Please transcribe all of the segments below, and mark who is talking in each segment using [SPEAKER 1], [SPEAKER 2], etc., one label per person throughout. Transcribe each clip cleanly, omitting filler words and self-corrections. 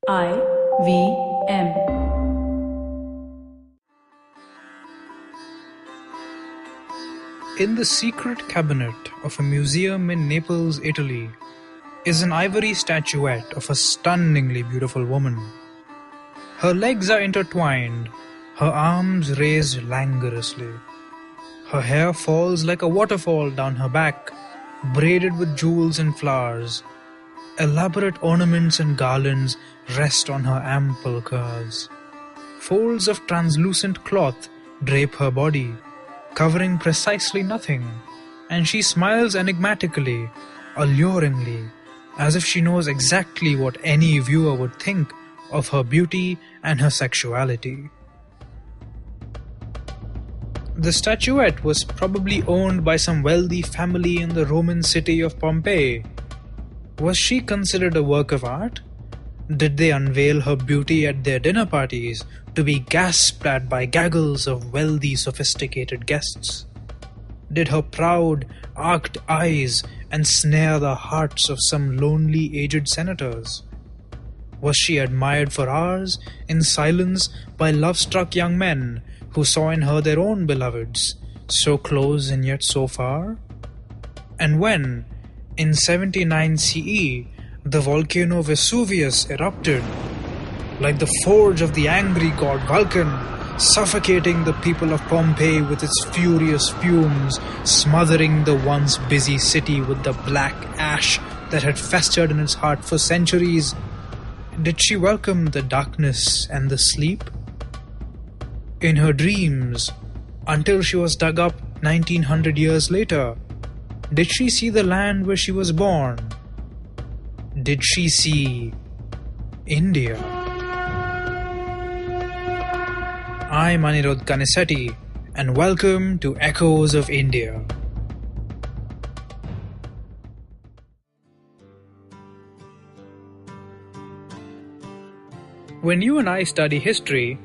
[SPEAKER 1] IVM.
[SPEAKER 2] In the secret cabinet of a museum in Naples, Italy, is an ivory statuette of a stunningly beautiful woman. Her legs are intertwined, her arms raised languorously. Her hair falls like a waterfall down her back, braided with jewels and flowers. Elaborate ornaments and garlands rest on her ample curves. Folds of translucent cloth drape her body, covering precisely nothing, and she smiles enigmatically, alluringly, as if she knows exactly what any viewer would think of her beauty and her sexuality. The statuette was probably owned by some wealthy family in the Roman city of Pompeii. Was she considered a work of art? Did they unveil her beauty at their dinner parties to be gasped at by gaggles of wealthy, sophisticated guests? Did her proud, arched eyes ensnare the hearts of some lonely, aged senators? Was she admired for hours in silence by love-struck young men who saw in her their own beloveds, so close and yet so far? And when, in 79 CE, the volcano Vesuvius erupted, like the forge of the angry god Vulcan, suffocating the people of Pompeii with its furious fumes, smothering the once busy city with the black ash that had festered in its heart for centuries, did she welcome the darkness and the sleep? In her dreams, until she was dug up 1900 years later, did she see the land where she was born? Did she see India? I'm Anirudh Kanisetti, and welcome to Echoes of India. When you and I study history,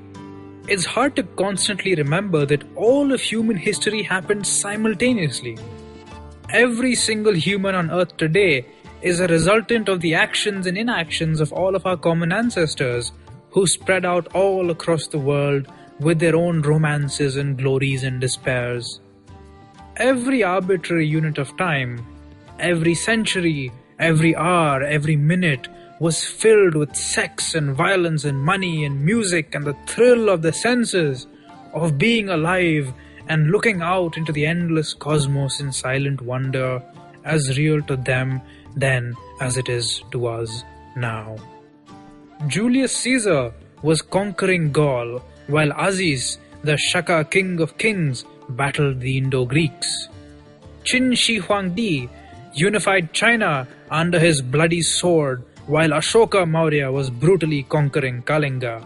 [SPEAKER 2] it's hard to constantly remember that all of human history happened simultaneously. Every single human on Earth today is a resultant of the actions and inactions of all of our common ancestors who spread out all across the world with their own romances and glories and despairs. Every arbitrary unit of time, every century, every hour, every minute was filled with sex and violence and money and music and the thrill of the senses, of being alive and looking out into the endless cosmos in silent wonder, as real to them then as it is to us now. Julius Caesar was conquering Gaul, while Aziz, the Shaka king of kings, battled the Indo-Greeks. Qin Shi Huangdi unified China under his bloody sword, while Ashoka Maurya was brutally conquering Kalinga.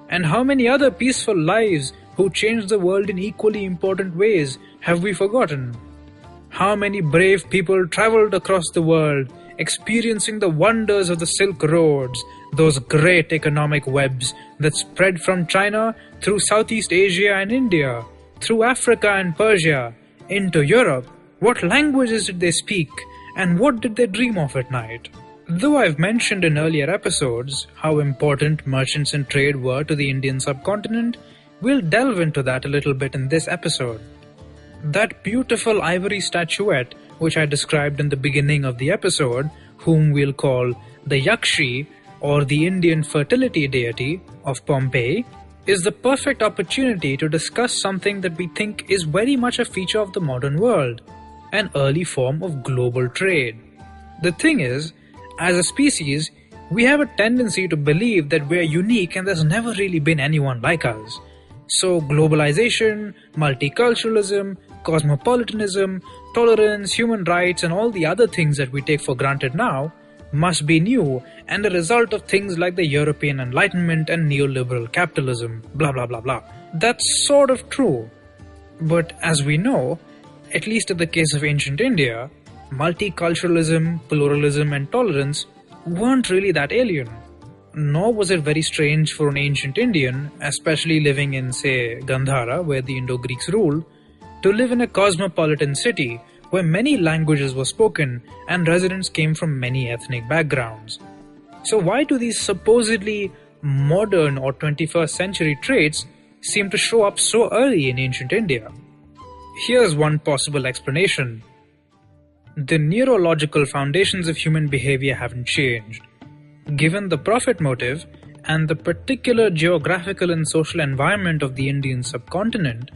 [SPEAKER 2] And how many other peaceful lives who changed the world in equally important ways have we forgotten? How many brave people traveled across the world, experiencing the wonders of the Silk Roads, those great economic webs that spread from China through Southeast Asia and India, through Africa and Persia, into Europe? What languages did they speak, and what did they dream of at night? Though I've mentioned in earlier episodes how important merchants and trade were to the Indian subcontinent, we'll delve into that a little bit in this episode. That beautiful ivory statuette, which I described in the beginning of the episode, whom we'll call the Yakshi, or the Indian fertility deity of Pompeii, is the perfect opportunity to discuss something that we think is very much a feature of the modern world, an early form of global trade. The thing is, as a species, we have a tendency to believe that we're unique and there's never really been anyone like us. So globalization, multiculturalism, cosmopolitanism, tolerance, human rights, and all the other things that we take for granted now must be new and a result of things like the European Enlightenment and neoliberal capitalism, blah blah blah blah. That's sort of true. But as we know, at least in the case of ancient India, multiculturalism, pluralism, and tolerance weren't really that alien. Nor was it very strange for an ancient Indian, especially living in, say, Gandhara, where the Indo-Greeks ruled, to live in a cosmopolitan city where many languages were spoken and residents came from many ethnic backgrounds. So why do these supposedly modern or 21st century traits seem to show up so early in ancient India? Here's one possible explanation. The neurological foundations of human behavior haven't changed. Given the profit motive and the particular geographical and social environment of the Indian subcontinent,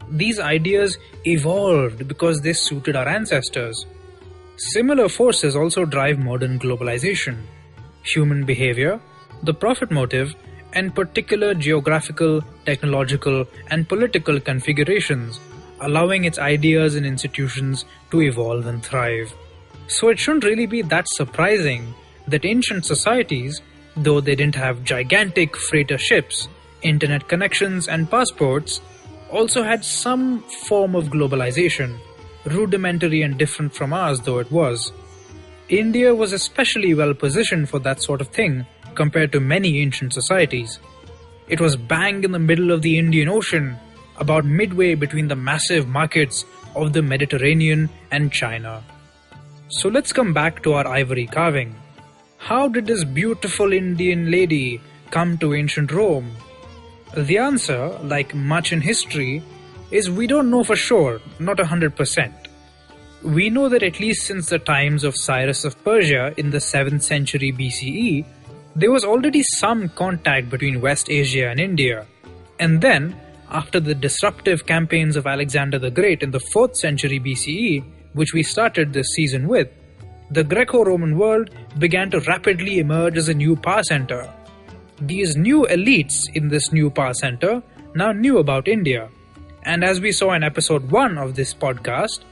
[SPEAKER 2] these ideas evolved because they suited our ancestors. Similar forces also drive modern globalization. Human behavior, the profit motive, and particular geographical, technological, and political configurations, allowing its ideas and institutions to evolve and thrive. So it shouldn't really be that surprising that ancient societies, though they didn't have gigantic freighter ships, internet connections, and passports, also had some form of globalization, rudimentary and different from ours though it was. India was especially well positioned for that sort of thing compared to many ancient societies. It was bang in the middle of the Indian Ocean, about midway between the massive markets of the Mediterranean and China. So let's come back to our ivory carving. How did this beautiful Indian lady come to ancient Rome? The answer, like much in history, is we don't know for sure, not 100%. We know that at least since the times of Cyrus of Persia in the 7th century BCE, there was already some contact between West Asia and India. And then, after the disruptive campaigns of Alexander the Great in the 4th century BCE, which we started this season with, the Greco-Roman world began to rapidly emerge as a new power center. These new elites in this new power center now knew about India. And as we saw in episode 1 of this podcast,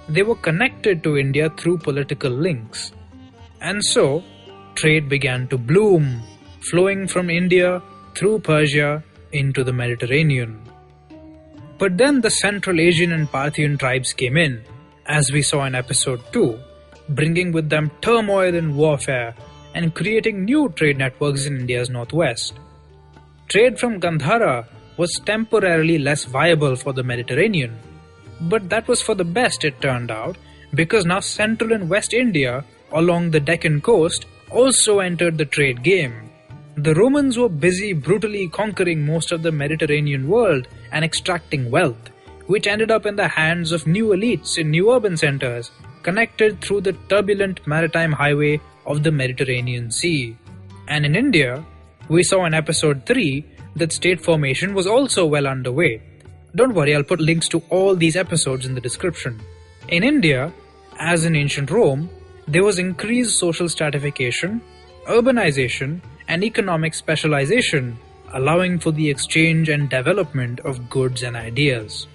[SPEAKER 2] they were connected to India through political links. And so, trade began to bloom, flowing from India through Persia into the Mediterranean. But then the Central Asian and Parthian tribes came in, as we saw in episode 2, bringing with them turmoil and warfare and creating new trade networks in India's northwest. Trade from Gandhara was temporarily less viable for the Mediterranean, but that was for the best, it turned out, because now Central and West India along the Deccan coast also entered the trade game. The Romans were busy brutally conquering most of the Mediterranean world and extracting wealth, which ended up in the hands of new elites in new urban centers, connected through the turbulent maritime highway of the Mediterranean Sea. And in India, we saw in episode 3 that state formation was also well underway. Don't worry, I'll put links to all these episodes in the description. In India, as in ancient Rome, there was increased social stratification, urbanization, and economic specialization, allowing for the exchange and development of goods and ideas.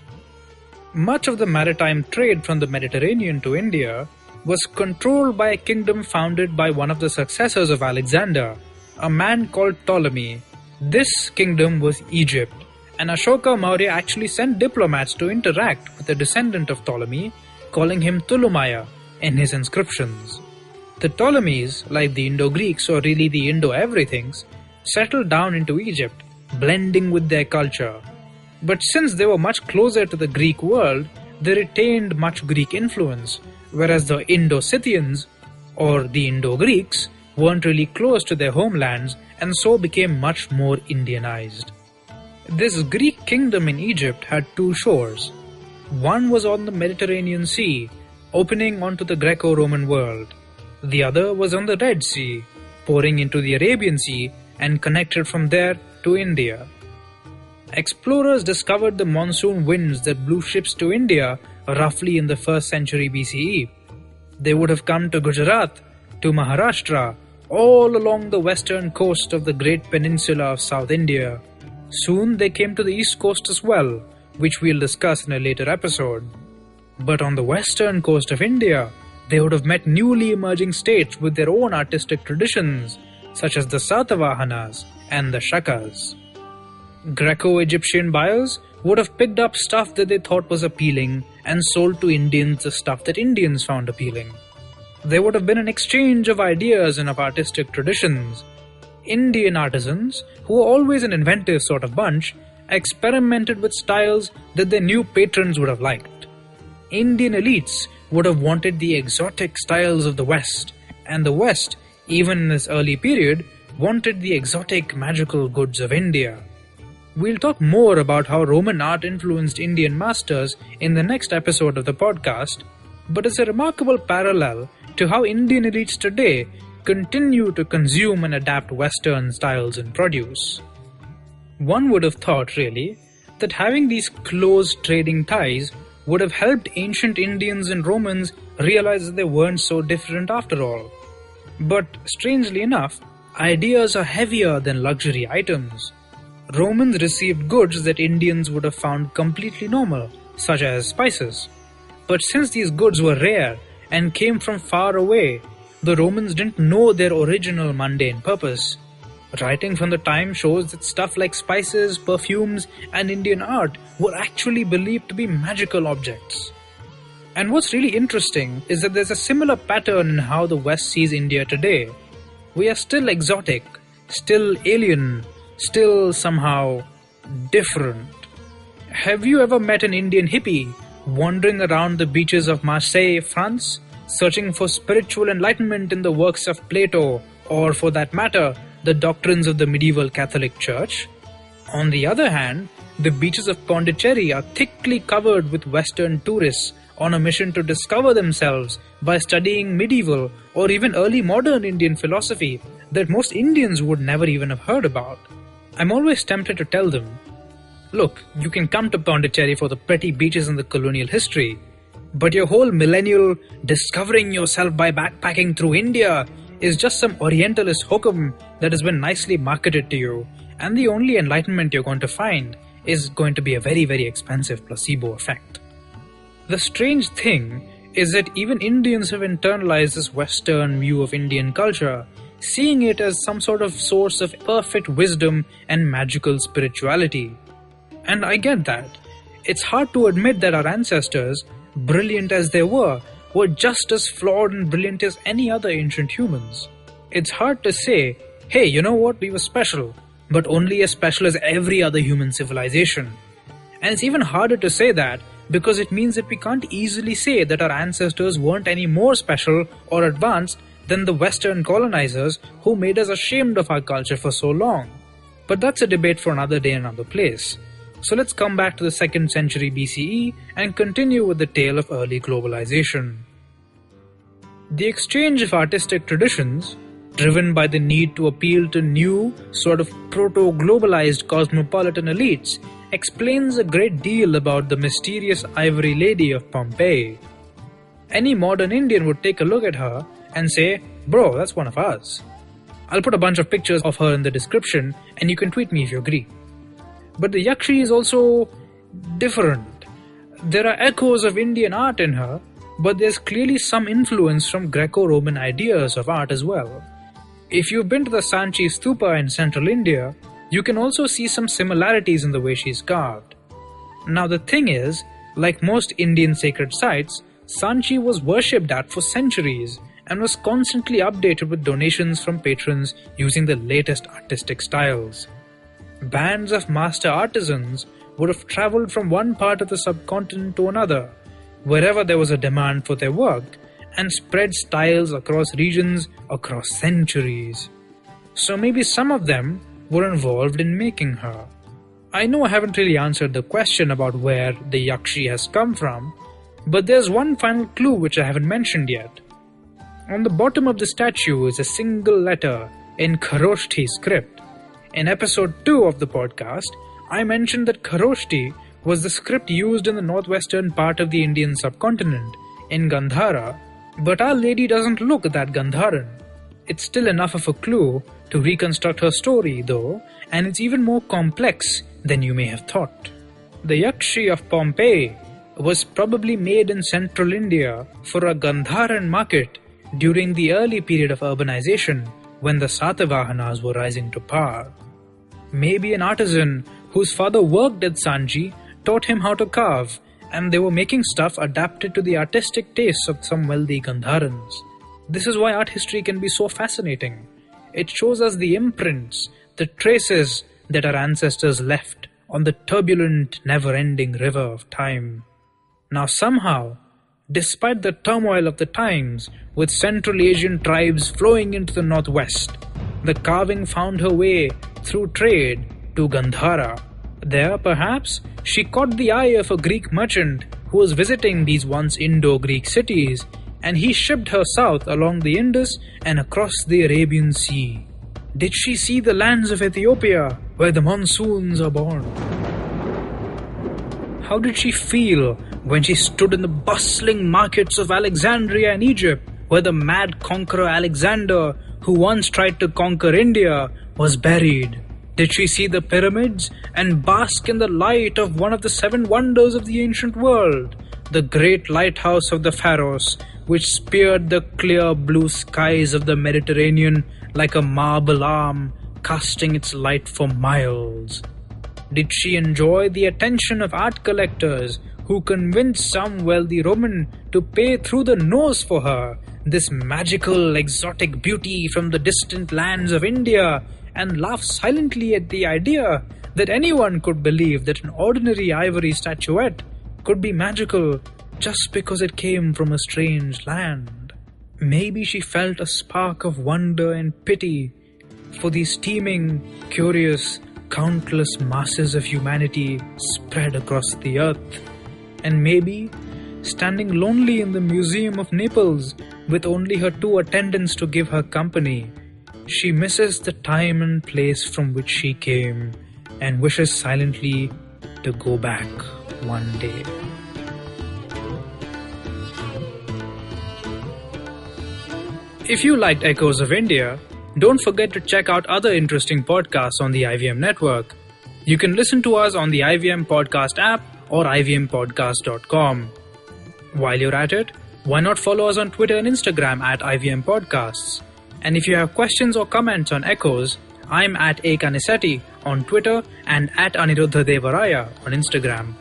[SPEAKER 2] Much of the maritime trade from the Mediterranean to India was controlled by a kingdom founded by one of the successors of Alexander, a man called Ptolemy. This kingdom was Egypt, and Ashoka Maurya actually sent diplomats to interact with a descendant of Ptolemy, calling him Ptolomaya in his inscriptions. The Ptolemies, like the Indo-Greeks or really the Indo-everythings, settled down into Egypt, blending with their culture. But since they were much closer to the Greek world, they retained much Greek influence, whereas the Indo-Scythians, or the Indo-Greeks, weren't really close to their homelands and so became much more Indianized. This Greek kingdom in Egypt had two shores. One was on the Mediterranean Sea, opening onto the Greco-Roman world. The other was on the Red Sea, pouring into the Arabian Sea and connected from there to India. Explorers discovered the monsoon winds that blew ships to India roughly in the 1st century BCE. They would have come to Gujarat, to Maharashtra, all along the western coast of the great peninsula of South India. Soon they came to the east coast as well, which we'll discuss in a later episode. But on the western coast of India, they would have met newly emerging states with their own artistic traditions, such as the Satavahanas and the Shakas. Greco-Egyptian buyers would have picked up stuff that they thought was appealing and sold to Indians the stuff that Indians found appealing. There would have been an exchange of ideas and of artistic traditions. Indian artisans, who were always an inventive sort of bunch, experimented with styles that their new patrons would have liked. Indian elites would have wanted the exotic styles of the West, and the West even in this early period, wanted the exotic magical goods of India. We'll talk more about how Roman art influenced Indian masters in the next episode of the podcast, but it's a remarkable parallel to how Indian elites today continue to consume and adapt Western styles in produce. One would have thought, really, that having these close trading ties would have helped ancient Indians and Romans realize that they weren't so different after all. But strangely enough, ideas are heavier than luxury items. Romans received goods that Indians would have found completely normal, such as spices. But since these goods were rare and came from far away, the Romans didn't know their original mundane purpose. Writing from the time shows that stuff like spices, perfumes, and Indian art were actually believed to be magical objects. And what's really interesting is that there's a similar pattern in how the West sees India today. We are still exotic, still alien, still somehow different. Have you ever met an Indian hippie wandering around the beaches of Marseille, France, searching for spiritual enlightenment in the works of Plato, or for that matter, the doctrines of the medieval Catholic Church? On the other hand, the beaches of Pondicherry are thickly covered with Western tourists on a mission to discover themselves by studying medieval or even early modern Indian philosophy that most Indians would never even have heard about. I'm always tempted to tell them, look, you can come to Pondicherry for the pretty beaches and the colonial history, but your whole millennial discovering yourself by backpacking through India is just some Orientalist hokum that has been nicely marketed to you, and the only enlightenment you're going to find is going to be a very, very expensive placebo effect. The strange thing is that even Indians have internalized this Western view of Indian culture, seeing it as some sort of source of perfect wisdom and magical spirituality. And I get that. It's hard to admit that our ancestors, brilliant as they were just as flawed and brilliant as any other ancient humans. It's hard to say, hey, you know what, we were special, but only as special as every other human civilization. And it's even harder to say that because it means that we can't easily say that our ancestors weren't any more special or advanced than the Western colonizers who made us ashamed of our culture for so long. But that's a debate for another day and another place. So let's come back to the 2nd century BCE and continue with the tale of early globalization. The exchange of artistic traditions, driven by the need to appeal to new, sort of proto-globalized cosmopolitan elites, explains a great deal about the mysterious Ivory lady of Pompeii. Any modern Indian would take a look at her and say, bro, that's one of us. I'll put a bunch of pictures of her in the description and you can tweet me if you agree. But the Yakshi is also different. There are echoes of Indian art in her, but there's clearly some influence from Greco-Roman ideas of art as well. If you've been to the Sanchi Stupa in central India, you can also see some similarities in the way she's carved. Now the thing is, like most Indian sacred sites, Sanchi was worshipped at for centuries and was constantly updated with donations from patrons using the latest artistic styles. Bands of master artisans would have traveled from one part of the subcontinent to another, wherever there was a demand for their work, and spread styles across regions across centuries. So maybe some of them were involved in making her. I know I haven't really answered the question about where the Yakshi has come from, but there's one final clue which I haven't mentioned yet. On the bottom of the statue is a single letter in Kharoshthi script. In episode 2 of the podcast, I mentioned that Kharoshthi was the script used in the northwestern part of the Indian subcontinent, in Gandhara, but Our Lady doesn't look that Gandharan. It's still enough of a clue to reconstruct her story though, and it's even more complex than you may have thought. The Yakshi of Pompeii was probably made in central India for a Gandharan market during the early period of urbanization when the Satavahanas were rising to power. Maybe an artisan whose father worked at Sanchi taught him how to carve, and they were making stuff adapted to the artistic tastes of some wealthy Gandharans. This is why art history can be so fascinating. It shows us the imprints, the traces that our ancestors left on the turbulent, never-ending river of time. Now somehow, despite the turmoil of the times, with Central Asian tribes flowing into the northwest. The carving found her way through trade to Gandhara. There, perhaps, she caught the eye of a Greek merchant who was visiting these once Indo-Greek cities, and he shipped her south along the Indus and across the Arabian Sea. Did she see the lands of Ethiopia, where the monsoons are born? How did she feel when she stood in the bustling markets of Alexandria in Egypt, where the mad conqueror Alexander, who once tried to conquer India, was buried? Did she see the pyramids and bask in the light of one of the 7 wonders of the ancient world, the great lighthouse of the Pharaohs, which speared the clear blue skies of the Mediterranean like a marble arm, casting its light for miles? Did she enjoy the attention of art collectors who convinced some wealthy Roman to pay through the nose for her, this magical exotic beauty from the distant lands of India, and laugh silently at the idea that anyone could believe that an ordinary ivory statuette could be magical just because it came from a strange land? Maybe she felt a spark of wonder and pity for these teeming, curious, countless masses of humanity spread across the earth. And maybe, standing lonely in the Museum of Naples with only her 2 attendants to give her company, she misses the time and place from which she came and wishes silently to go back one day. If you liked Echoes of India, don't forget to check out other interesting podcasts on the IVM network. You can listen to us on the IVM Podcast app or ivmpodcast.com. While you're at it, why not follow us on Twitter and Instagram at IVM Podcasts? And if you have questions or comments on Echoes, I'm at Ekanisetti on Twitter and at Aniruddha Devaraya on Instagram.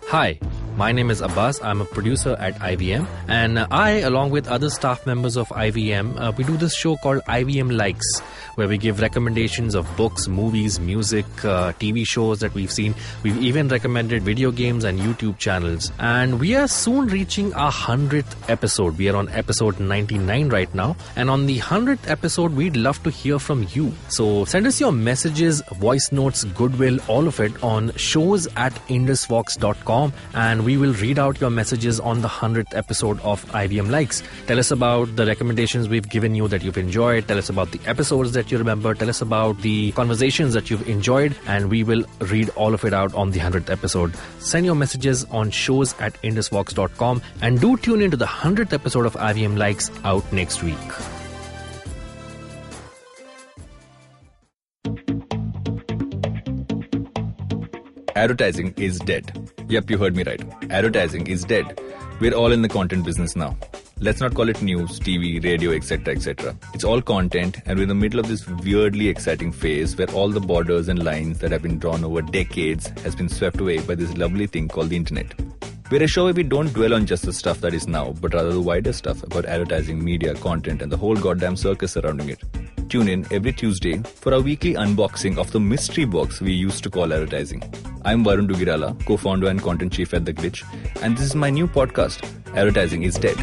[SPEAKER 1] Hi, my name is Abbas. I'm a producer at IVM, and I, along with other staff members of IVM, we do this show called IVM Likes, where we give recommendations of books, movies, music, TV shows that we've seen. We've even recommended video games and YouTube channels. And we are soon reaching our 100th episode. We are on episode 99 right now. And on the 100th episode, we'd love to hear from you. So send us your messages, voice notes, goodwill, all of it on shows@indusvox.com, and we will read out your messages on the 100th episode of IVM Likes. Tell us about the recommendations we've given you that you've enjoyed. Tell us about the episodes that you remember. Tell us about the conversations that you've enjoyed, and we will read all of it out on the 100th episode. Send your messages on shows@indusvox.com, and do tune into the 100th episode of IVM Likes out next week.
[SPEAKER 3] Advertising is dead. Yep, you heard me right. Advertising is dead. We're all in the content business now. Let's not call it news, TV, radio, etc., etc. It's all content, and we're in the middle of this weirdly exciting phase where all the borders and lines that have been drawn over decades has been swept away by this lovely thing called the internet. We're a show where we don't dwell on just the stuff that is now, but rather the wider stuff about advertising, media, content, and the whole goddamn circus surrounding it. Tune in every Tuesday for our weekly unboxing of the mystery box we used to call advertising. I'm Varun Dugirala, co-founder and content chief at The Glitch, and this is my new podcast, Advertising is Dead.